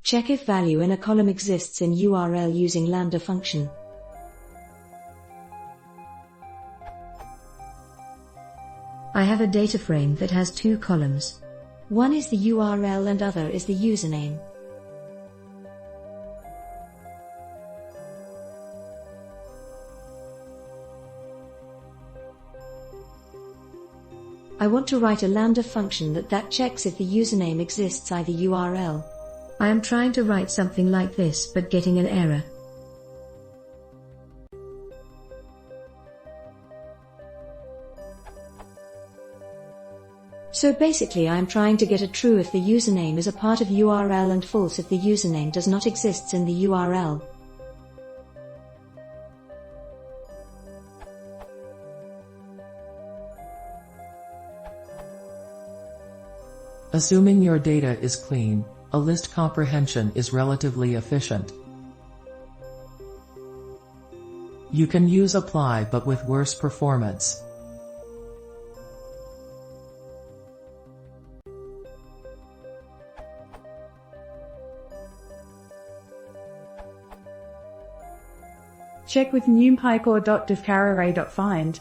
Check if value in a column exists in URL using lambda function. I have a data frame that has two columns. One is the URL and other is the username. I want to write a lambda function that checks if the username exists in the URL. I am trying to write something like this but getting an error. So basically I am trying to get a true if the username is a part of URL and false if the username does not exist in the URL. Assuming your data is clean, a list comprehension is relatively efficient. You can use apply but with worse performance. Check with numpy or .diffcararray.find.